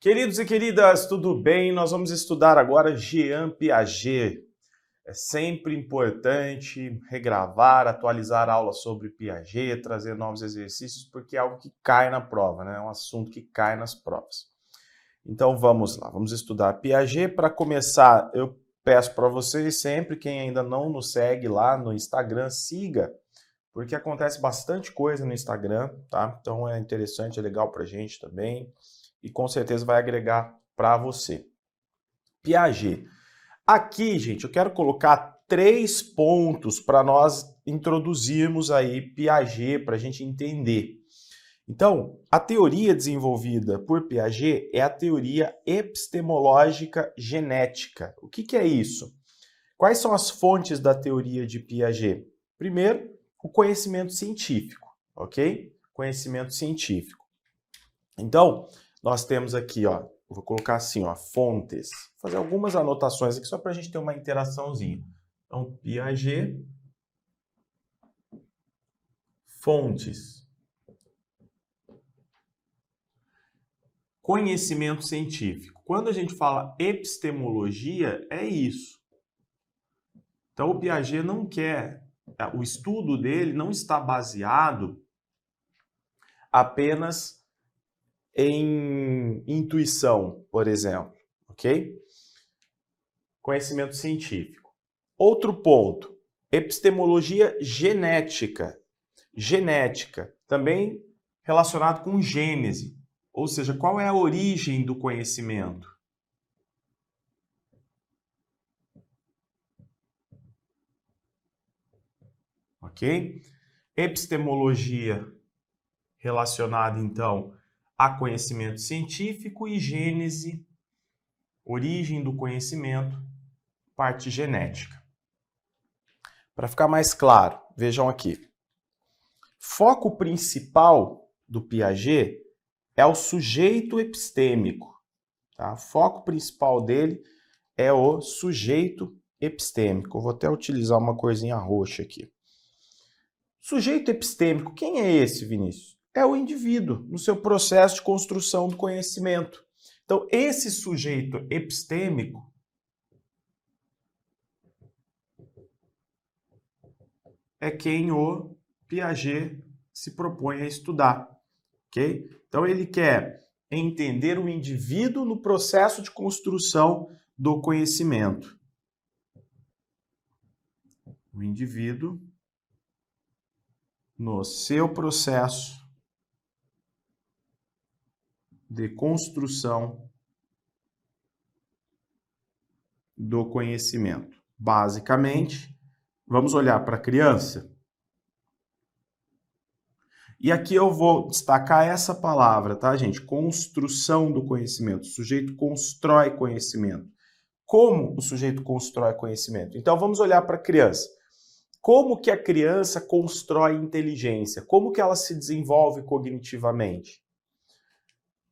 Queridos e queridas, tudo bem? Nós vamos estudar agora Jean Piaget. É sempre importante regravar, atualizar a aula sobre Piaget, trazer novos exercícios, porque é algo que cai na prova, né? É um assunto que cai nas provas. Então vamos lá, vamos estudar Piaget. Para começar, eu peço para vocês sempre, quem ainda não nos segue lá no Instagram, siga, porque acontece bastante coisa no Instagram, tá? Então é interessante, é legal para a gente também e com certeza vai agregar para você. Piaget. Aqui, gente, eu quero colocar 3 pontos para nós introduzirmos aí Piaget, para a gente entender. Então, a teoria desenvolvida por Piaget é a teoria epistemológica genética. O que é isso? Quais são as fontes da teoria de Piaget? Primeiro, o conhecimento científico, ok? Conhecimento científico. Então, nós temos aqui, ó, vou colocar assim, ó, fontes. Vou fazer algumas anotações aqui só para a gente ter uma interaçãozinha. Então, Piaget, fontes. Conhecimento científico. Quando a gente fala epistemologia, é isso. Então, o Piaget não quer, o estudo dele não está baseado apenas em intuição, por exemplo, ok? Conhecimento científico. Outro ponto, epistemologia genética. Genética, também relacionado com gênese, ou seja, qual é a origem do conhecimento? Ok? Epistemologia relacionada, então, a conhecimento científico e gênese, origem do conhecimento, parte genética. Para ficar mais claro, vejam aqui. Foco principal do Piaget é o sujeito epistêmico. Tá? O foco principal dele é o sujeito epistêmico. Eu vou até utilizar uma corzinha roxa aqui. Sujeito epistêmico, quem é esse, Vinícius? É o indivíduo no seu processo de construção do conhecimento. Então, esse sujeito epistêmico é quem o Piaget se propõe a estudar, ok? Então, ele quer entender o indivíduo no processo de construção do conhecimento. O indivíduo no seu processo de construção do conhecimento. Basicamente, vamos olhar para a criança. E aqui eu vou destacar essa palavra, tá, gente? Construção do conhecimento. O sujeito constrói conhecimento. Como o sujeito constrói conhecimento? Então, vamos olhar para a criança. Como que a criança constrói inteligência? Como que ela se desenvolve cognitivamente?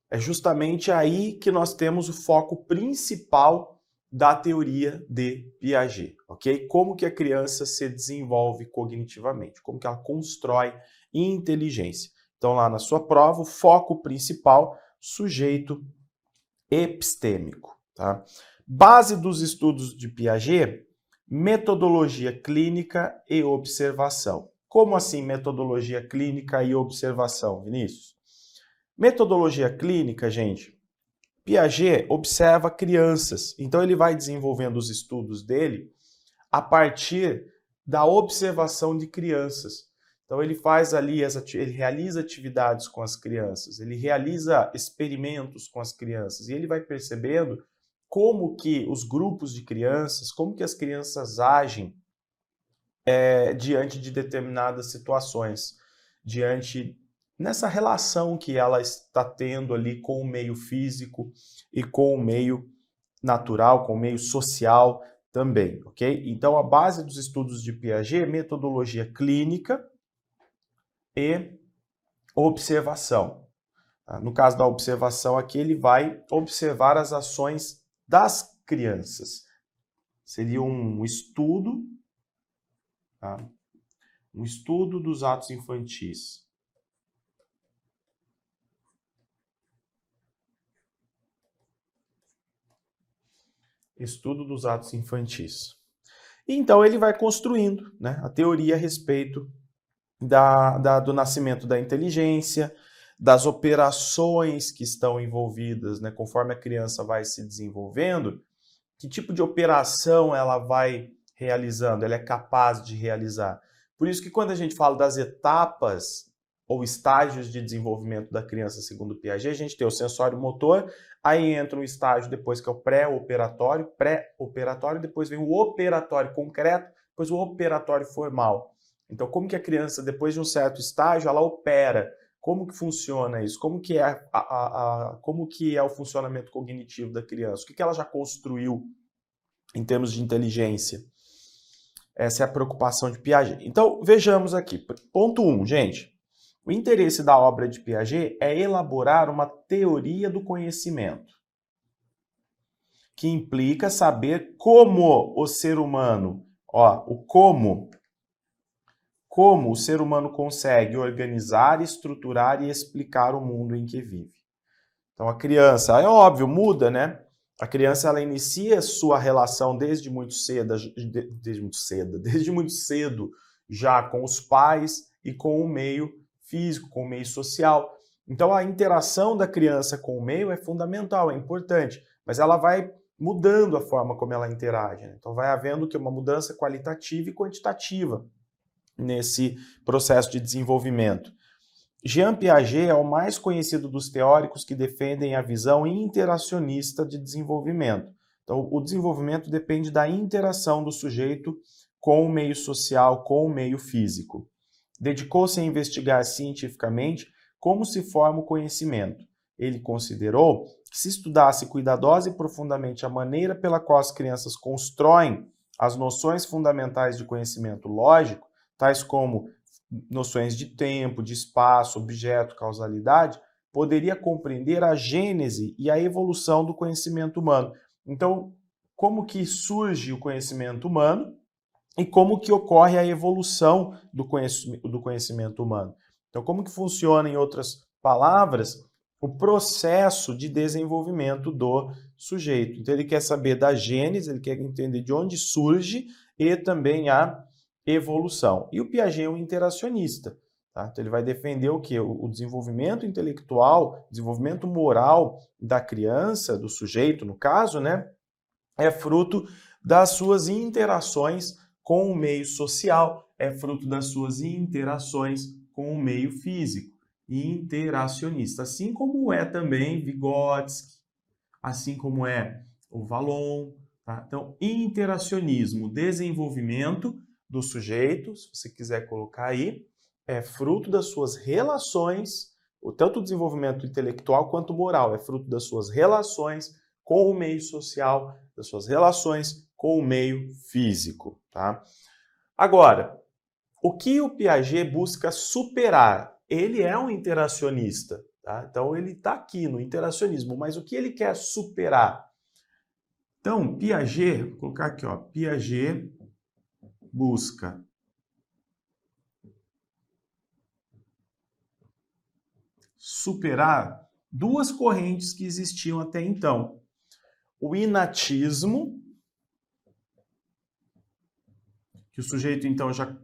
É justamente aí que nós temos o foco principal da teoria de Piaget, ok? Como que a criança se desenvolve cognitivamente, como que ela constrói inteligência. Então, lá na sua prova, o foco principal, sujeito epistêmico, tá? Base dos estudos de Piaget, metodologia clínica e observação. Como assim metodologia clínica e observação, Vinícius? Metodologia clínica, gente, Piaget observa crianças, então ele vai desenvolvendo os estudos dele a partir da observação de crianças. Então ele faz ali, ele realiza atividades com as crianças, ele realiza experimentos com as crianças e ele vai percebendo como que os grupos de crianças, como que as crianças agem diante de determinadas situações, nessa relação que ela está tendo ali com o meio físico e com o meio natural, com o meio social também, ok? Então, a base dos estudos de Piaget é metodologia clínica e observação. No caso da observação aqui, ele vai observar as ações das crianças. Seria um estudo, tá? Um estudo dos atos infantis. Estudo dos atos infantis. Então ele vai construindo, né, a teoria a respeito do nascimento da inteligência, das operações que estão envolvidas, né, conforme a criança vai se desenvolvendo, que tipo de operação ela vai realizando, ela é capaz de realizar. Por isso que quando a gente fala das etapas ou estágios de desenvolvimento da criança segundo Piaget, a gente tem o sensório motor, aí entra um estágio depois que é o pré-operatório, depois vem o operatório concreto, depois o operatório formal. Então, como que a criança, depois de um certo estágio, ela opera? Como que funciona isso? Como que é o funcionamento cognitivo da criança? O que ela já construiu em termos de inteligência? Essa é a preocupação de Piaget. Então, vejamos aqui. Ponto 1, gente. O interesse da obra de Piaget é elaborar uma teoria do conhecimento, que implica saber como o ser humano, como o ser humano consegue organizar, estruturar e explicar o mundo em que vive. Então a criança, é óbvio, muda, né? A criança ela inicia sua relação desde muito cedo já com os pais e com o meio físico, com o meio social. Então a interação da criança com o meio é fundamental, é importante, mas ela vai mudando a forma como ela interage, né? Então vai havendo que uma mudança qualitativa e quantitativa nesse processo de desenvolvimento. Jean Piaget é o mais conhecido dos teóricos que defendem a visão interacionista de desenvolvimento. Então, o desenvolvimento depende da interação do sujeito com o meio social, com o meio físico. Dedicou-se a investigar cientificamente como se forma o conhecimento. Ele considerou que se estudasse cuidadosa e profundamente a maneira pela qual as crianças constroem as noções fundamentais de conhecimento lógico, tais como noções de tempo, de espaço, objeto, causalidade, poderia compreender a gênese e a evolução do conhecimento humano. Então, como que surge o conhecimento humano e como que ocorre a evolução do conhecimento humano. Então, como que funciona, em outras palavras, o processo de desenvolvimento do sujeito. Então, ele quer saber da gênese, ele quer entender de onde surge e também a evolução. E o Piaget é um interacionista. Tá? Então, ele vai defender o quê? O desenvolvimento intelectual, desenvolvimento moral da criança, do sujeito, no caso, né? É fruto das suas interações com o meio social, é fruto das suas interações com o meio físico, interacionista. Assim como é também Vygotsky, assim como é o Vallon. Tá? Então, interacionismo, desenvolvimento do sujeito, se você quiser colocar aí, é fruto das suas relações, tanto o desenvolvimento intelectual quanto moral, é fruto das suas relações com o meio social, das suas relações com o meio físico. Tá? Agora, o que o Piaget busca superar? Ele é um interacionista, tá? Então ele está aqui no interacionismo, mas o que ele quer superar? Então, Piaget, vou colocar aqui, ó, Piaget busca superar duas correntes que existiam até então. O inatismo, que o sujeito então já...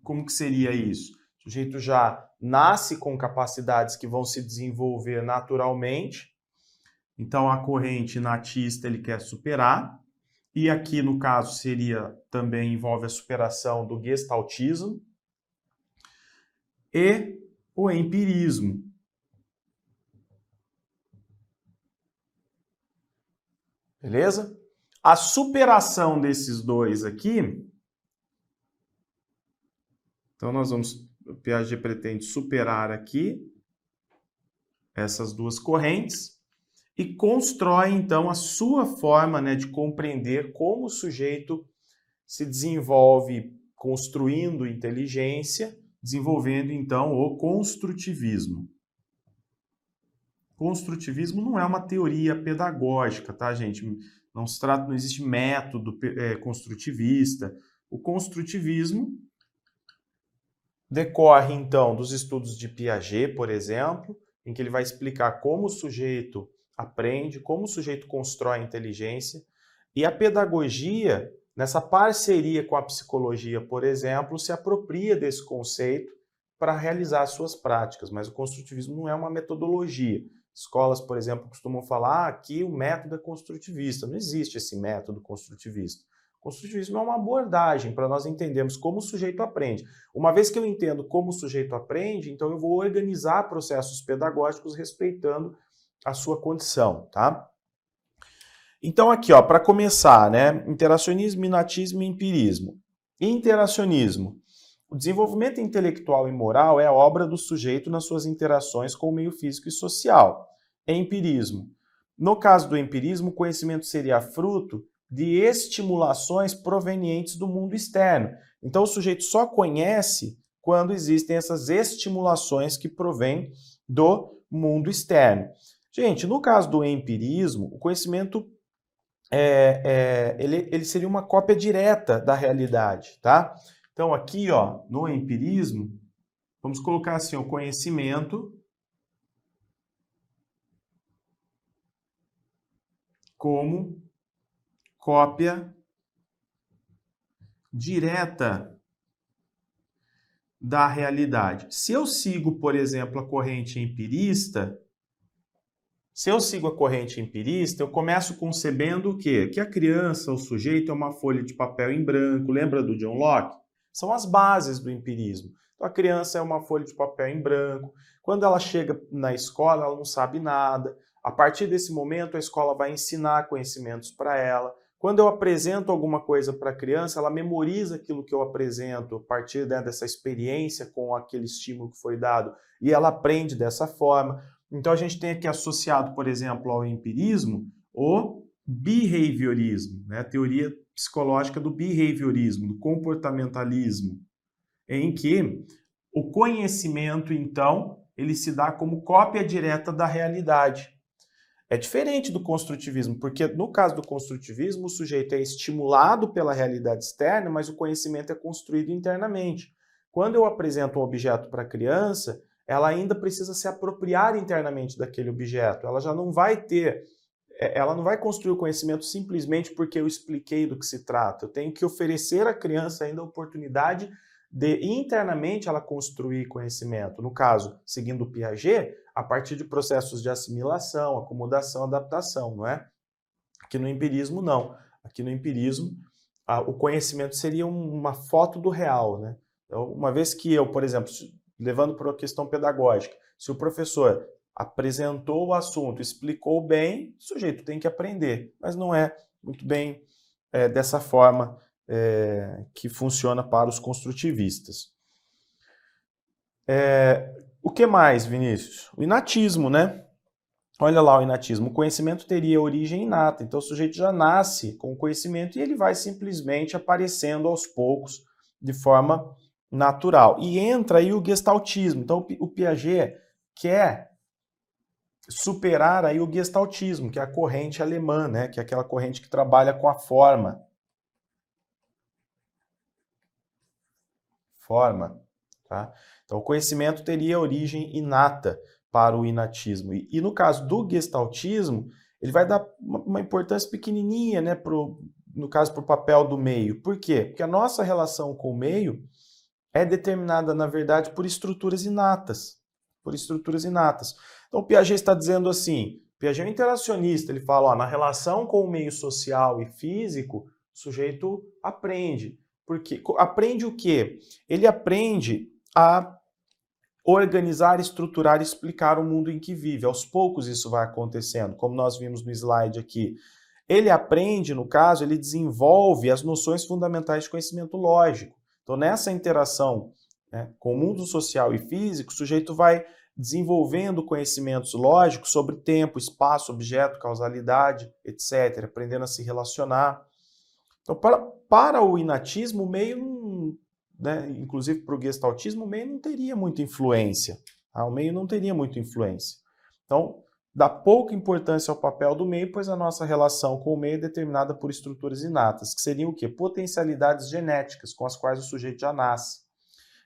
Como que seria isso? O sujeito já nasce com capacidades que vão se desenvolver naturalmente, então a corrente inatista ele quer superar, e aqui no caso seria, também envolve a superação do gestaltismo, e o empirismo. Beleza? A superação desses dois aqui, então nós vamos, o Piaget pretende superar aqui essas duas correntes e constrói então a sua forma, né, de compreender como o sujeito se desenvolve construindo inteligência, desenvolvendo então o construtivismo. Construtivismo não é uma teoria pedagógica, tá, gente? Não se trata, não existe método construtivista. O construtivismo decorre, então, dos estudos de Piaget, por exemplo, em que ele vai explicar como o sujeito aprende, como o sujeito constrói a inteligência. E a pedagogia, nessa parceria com a psicologia, por exemplo, se apropria desse conceito para realizar suas práticas, mas o construtivismo não é uma metodologia. Escolas, por exemplo, costumam falar que o método é construtivista. Não existe esse método construtivista. O construtivismo é uma abordagem para nós entendermos como o sujeito aprende. Uma vez que eu entendo como o sujeito aprende, então eu vou organizar processos pedagógicos respeitando a sua condição, tá? Então aqui, ó, para começar, né, interacionismo, inatismo e empirismo. Interacionismo. O desenvolvimento intelectual e moral é obra do sujeito nas suas interações com o meio físico e social. Empirismo. No caso do empirismo, o conhecimento seria fruto de estimulações provenientes do mundo externo. Então o sujeito só conhece quando existem essas estimulações que provêm do mundo externo. Gente, no caso do empirismo, o conhecimento ele seria uma cópia direta da realidade, tá? Então aqui, ó, no empirismo, vamos colocar assim, o conhecimento como cópia direta da realidade. Se eu sigo, por exemplo, a corrente empirista, eu começo concebendo o quê? Que a criança, o sujeito, é uma folha de papel em branco. Lembra do John Locke? São as bases do empirismo. Então, a criança é uma folha de papel em branco. Quando ela chega na escola, ela não sabe nada. A partir desse momento, a escola vai ensinar conhecimentos para ela. Quando eu apresento alguma coisa para a criança, ela memoriza aquilo que eu apresento a partir dessa experiência com aquele estímulo que foi dado e ela aprende dessa forma. Então, a gente tem aqui associado, por exemplo, ao empirismo, o behaviorismo, né? A teoria psicológica do behaviorismo, do comportamentalismo, em que o conhecimento, então, ele se dá como cópia direta da realidade. É diferente do construtivismo, porque no caso do construtivismo, o sujeito é estimulado pela realidade externa, mas o conhecimento é construído internamente. Quando eu apresento um objeto para a criança, ela ainda precisa se apropriar internamente daquele objeto. Ela já não vai ter, ela não vai construir o conhecimento simplesmente porque eu expliquei do que se trata. Eu tenho que oferecer à criança ainda a oportunidade de internamente ela construir conhecimento. No caso, seguindo o Piaget, a partir de processos de assimilação, acomodação, adaptação, não é? Aqui no empirismo, não. Aqui no empirismo, o conhecimento seria uma foto do real, né? Então, uma vez que eu, por exemplo, levando para a questão pedagógica, se o professor apresentou o assunto, explicou bem, o sujeito tem que aprender, mas não é muito bem dessa forma que funciona para os construtivistas. O que mais, Vinícius? O inatismo, né? Olha lá o inatismo. O conhecimento teria origem inata, então o sujeito já nasce com o conhecimento e ele vai simplesmente aparecendo aos poucos de forma natural. E entra aí o gestaltismo. Então o Piaget quer superar aí o gestaltismo, que é a corrente alemã, né? Que é aquela corrente que trabalha com a forma. Tá? Então o conhecimento teria origem inata para o inatismo. E no caso do gestaltismo, ele vai dar uma importância pequenininha, né, no caso, para o papel do meio. Por quê? Porque a nossa relação com o meio é determinada, na verdade, por estruturas inatas. Então, o Piaget está dizendo assim, Piaget é um interacionista, ele fala, ó, na relação com o meio social e físico, o sujeito aprende. Porque aprende o quê? Ele aprende a organizar, estruturar e explicar o mundo em que vive. Aos poucos isso vai acontecendo, como nós vimos no slide aqui. Ele aprende, no caso, ele desenvolve as noções fundamentais de conhecimento lógico. Então, nessa interação, né, com o mundo social e físico, o sujeito vai desenvolvendo conhecimentos lógicos sobre tempo, espaço, objeto, causalidade, etc., aprendendo a se relacionar. Então, para o inatismo, o meio, né, inclusive para o gestaltismo, o meio não teria muita influência. Tá? O meio não teria muita influência. Então, dá pouca importância ao papel do meio, pois a nossa relação com o meio é determinada por estruturas inatas, que seriam o quê? Potencialidades genéticas com as quais o sujeito já nasce,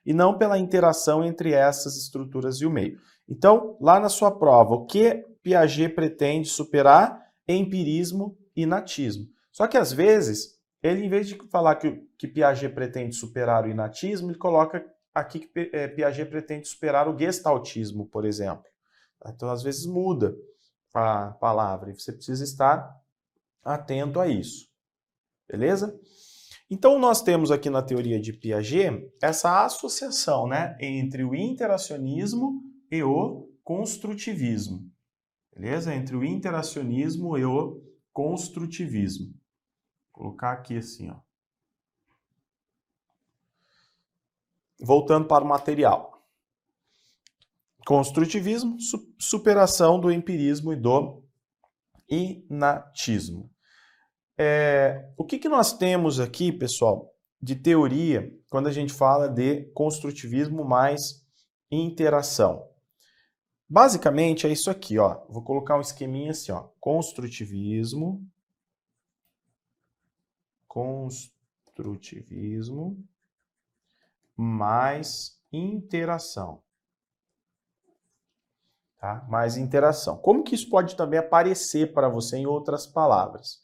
e não pela interação entre essas estruturas e o meio. Então, lá na sua prova, o que Piaget pretende superar? Empirismo e inatismo. Só que, às vezes, ele, em vez de falar que Piaget pretende superar o inatismo, ele coloca aqui que Piaget pretende superar o gestaltismo, por exemplo. Então, às vezes, muda a palavra e você precisa estar atento a isso. Beleza? Então, nós temos aqui na teoria de Piaget essa associação, né, entre o interacionismo e o construtivismo. Beleza? Entre o interacionismo e o construtivismo. Vou colocar aqui assim, ó. Voltando para o material. Construtivismo, superação do empirismo e do inatismo. O que nós temos aqui, pessoal, de teoria, quando a gente fala de construtivismo mais interação? Basicamente é isso aqui, ó. Vou colocar um esqueminha assim, ó. Construtivismo mais interação. Tá? Mais interação. Como que isso pode também aparecer para você em outras palavras?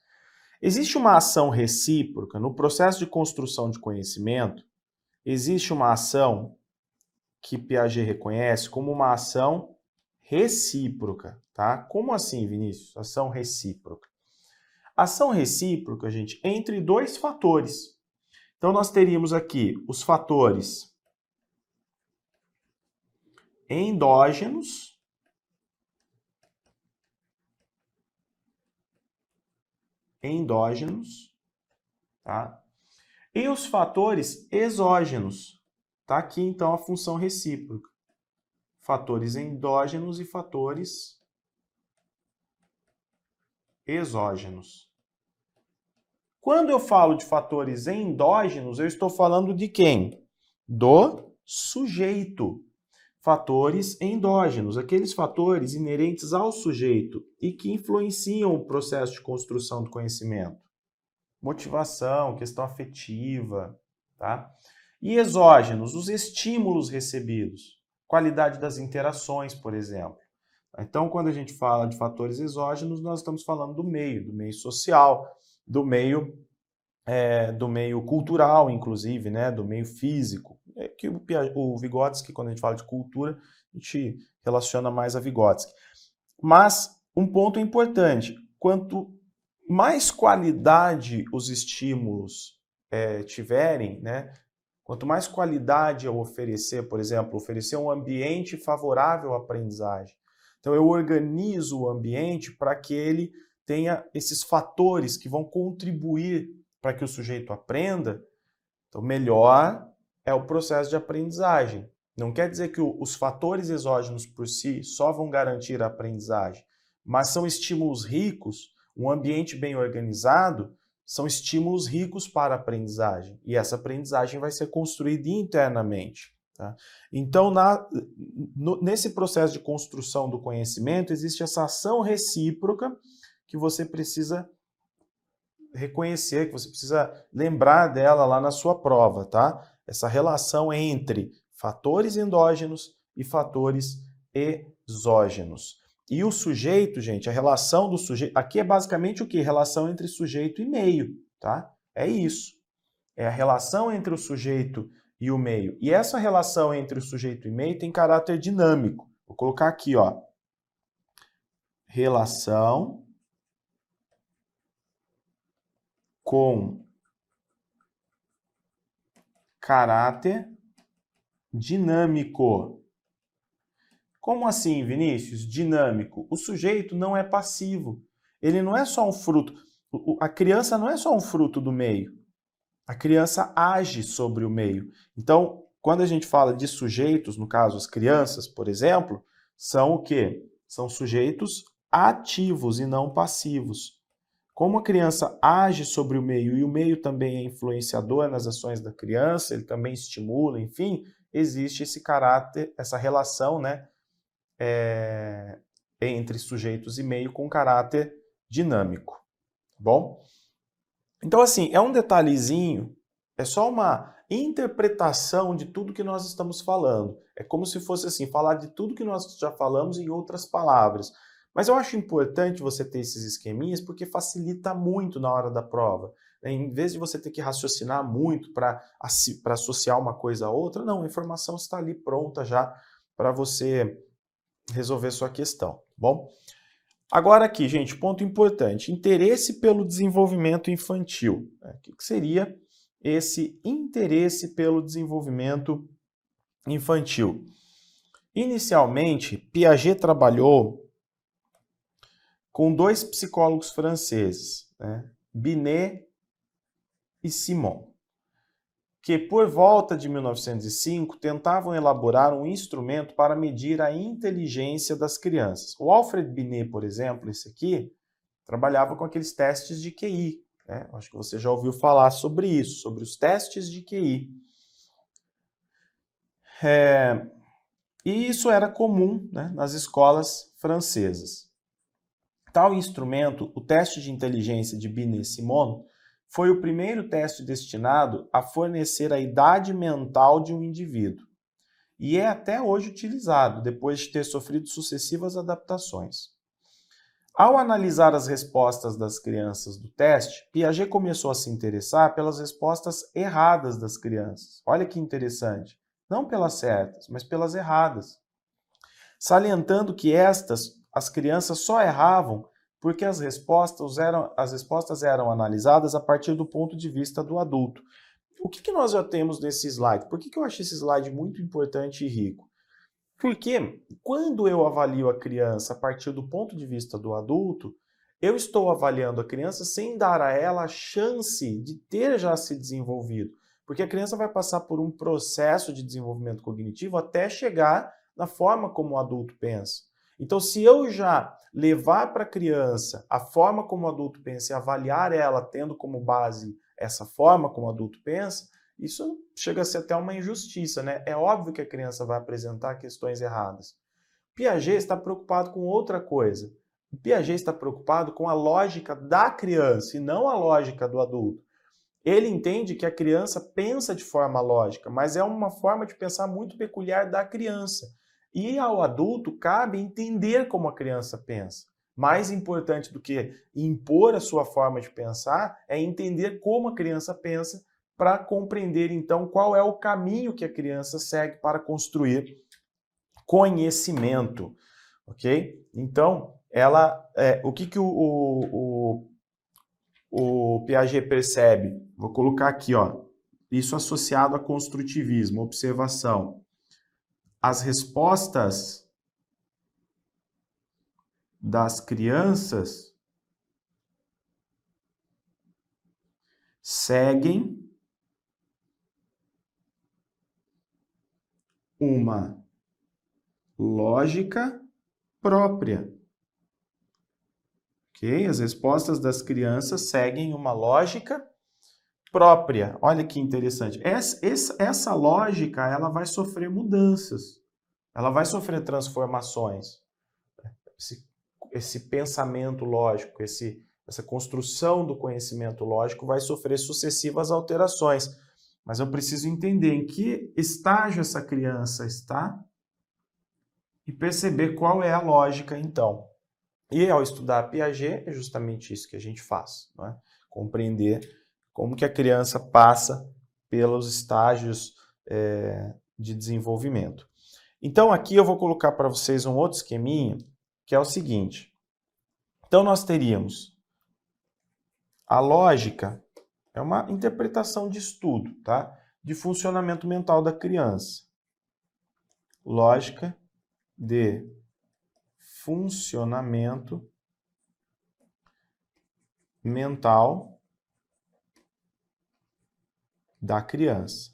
Existe uma ação recíproca no processo de construção de conhecimento. Existe uma ação que Piaget reconhece como uma ação recíproca, tá? Como assim, Vinícius? Ação recíproca. Ação recíproca, gente, entre dois fatores. Então, nós teríamos aqui os fatores endógenos tá? E os fatores exógenos. Tá aqui, então, a função recíproca. Fatores endógenos e fatores exógenos. Quando eu falo de fatores endógenos, eu estou falando de quem? Do sujeito. Fatores endógenos, aqueles fatores inerentes ao sujeito e que influenciam o processo de construção do conhecimento. Motivação, questão afetiva, tá? E exógenos, os estímulos recebidos, qualidade das interações, por exemplo. Então, quando a gente fala de fatores exógenos, nós estamos falando do meio social, do meio cultural, inclusive, né? Do meio físico. É que o Vygotsky, quando a gente fala de cultura, a gente relaciona mais a Vygotsky. Mas um ponto importante, quanto mais qualidade os estímulos tiverem, né? Quanto mais qualidade eu oferecer, por exemplo, oferecer um ambiente favorável à aprendizagem. Então, eu organizo o ambiente para que ele tenha esses fatores que vão contribuir para que o sujeito aprenda. Então, melhor é o processo de aprendizagem. Não quer dizer que os fatores exógenos por si só vão garantir a aprendizagem, mas são estímulos ricos, um ambiente bem organizado, são estímulos ricos para a aprendizagem. E essa aprendizagem vai ser construída internamente. Tá? Então, nesse processo de construção do conhecimento, existe essa ação recíproca que você precisa reconhecer, que você precisa lembrar dela lá na sua prova, tá? Essa relação entre fatores endógenos e fatores exógenos. E o sujeito, gente, a relação do sujeito... Aqui é basicamente o quê? Relação entre sujeito e meio, tá? É isso. É a relação entre o sujeito e o meio. E essa relação entre o sujeito e meio tem caráter dinâmico. Vou colocar aqui, ó. Relação com caráter dinâmico. Como assim, Vinícius? Dinâmico. O sujeito não é passivo. Ele não é só um fruto. A criança não é só um fruto do meio. A criança age sobre o meio. Então, quando a gente fala de sujeitos, no caso as crianças, por exemplo, são o quê? São sujeitos ativos e não passivos. Como a criança age sobre o meio e o meio também é influenciador nas ações da criança, ele também estimula, enfim, existe esse caráter, essa relação, né, entre sujeitos e meio com caráter dinâmico. Bom? Então, assim, é um detalhezinho, é só uma interpretação de tudo que nós estamos falando. É como se fosse assim, falar de tudo que nós já falamos em outras palavras. Mas eu acho importante você ter esses esqueminhas porque facilita muito na hora da prova. Em vez de você ter que raciocinar muito para associar uma coisa a outra, não, a informação está ali pronta já para você resolver sua questão, bom? Agora aqui, gente, ponto importante, interesse pelo desenvolvimento infantil. O que seria esse interesse pelo desenvolvimento infantil? Inicialmente, Piaget trabalhou com dois psicólogos franceses, né? Binet e Simon, que por volta de 1905 tentavam elaborar um instrumento para medir a inteligência das crianças. O Alfred Binet, por exemplo, esse aqui, trabalhava com aqueles testes de QI. Né? Acho que você já ouviu falar sobre isso, sobre os testes de QI. E isso era comum, né, nas escolas francesas. Tal instrumento, o teste de inteligência de Binet-Simon, foi o primeiro teste destinado a fornecer a idade mental de um indivíduo. E é até hoje utilizado, depois de ter sofrido sucessivas adaptações. Ao analisar as respostas das crianças do teste, Piaget começou a se interessar pelas respostas erradas das crianças. Olha que interessante. Não pelas certas, mas pelas erradas. Salientando que as crianças só erravam porque as respostas eram analisadas a partir do ponto de vista do adulto. O que nós já temos nesse slide? Por que eu acho esse slide muito importante e rico? Porque quando eu avalio a criança a partir do ponto de vista do adulto, eu estou avaliando a criança sem dar a ela a chance de ter já se desenvolvido. Porque a criança vai passar por um processo de desenvolvimento cognitivo até chegar na forma como o adulto pensa. Então, se eu já levar para a criança a forma como o adulto pensa e avaliar ela tendo como base essa forma como o adulto pensa, isso chega a ser até uma injustiça, né? É óbvio que a criança vai apresentar questões erradas. Piaget está preocupado com outra coisa. Piaget está preocupado com a lógica da criança e não a lógica do adulto. Ele entende que a criança pensa de forma lógica, mas é uma forma de pensar muito peculiar da criança. E ao adulto cabe entender como a criança pensa. Mais importante do que impor a sua forma de pensar é entender como a criança pensa para compreender, então, qual é o caminho que a criança segue para construir conhecimento, ok? Então, o que o Piaget percebe? Vou colocar aqui, ó, isso associado a construtivismo, observação. As respostas das crianças seguem uma lógica própria. Ok? As respostas das crianças seguem uma lógica própria. Olha que interessante. Essa lógica, ela vai sofrer mudanças. Ela vai sofrer transformações. Esse pensamento lógico, essa construção do conhecimento lógico vai sofrer sucessivas alterações. Mas eu preciso entender em que estágio essa criança está e perceber qual é a lógica, então. E ao estudar Piaget, é justamente isso que a gente faz, não é? Compreender como que a criança passa pelos estágios de desenvolvimento. Então aqui eu vou colocar para vocês um outro esqueminha, que é o seguinte. Então nós teríamos a lógica, é uma interpretação de estudo, tá? De funcionamento mental da criança. Lógica de funcionamento mental da criança.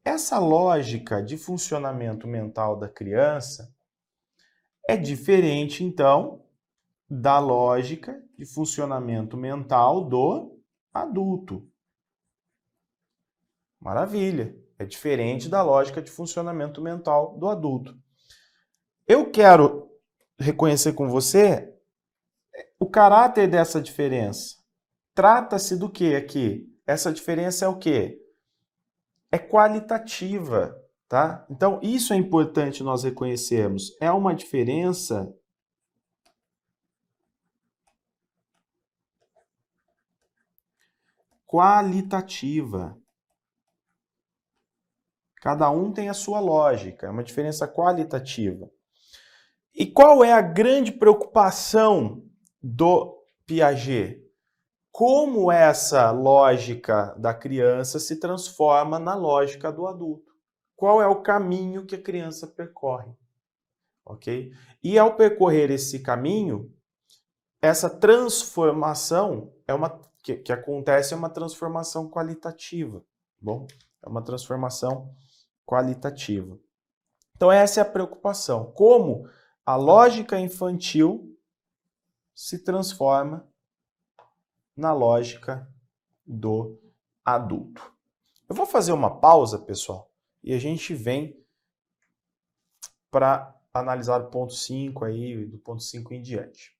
Essa lógica de funcionamento mental da criança é diferente, então, da lógica de funcionamento mental do adulto. Maravilha! É diferente da lógica de funcionamento mental do adulto. Eu quero reconhecer com você o caráter dessa diferença. Trata-se do que aqui? Essa diferença é o quê? É qualitativa, tá? Então, isso é importante nós reconhecermos. É uma diferença qualitativa. Cada um tem a sua lógica, é uma diferença qualitativa. E qual é a grande preocupação do Piaget? Como essa lógica da criança se transforma na lógica do adulto? Qual é o caminho que a criança percorre? Ok? E ao percorrer esse caminho, essa transformação que acontece é uma transformação qualitativa. Bom, é uma transformação qualitativa. Então essa é a preocupação. Como a lógica infantil se transforma na lógica do adulto. Eu vou fazer uma pausa, pessoal, e a gente vem para analisar o ponto 5 aí, do ponto 5 em diante.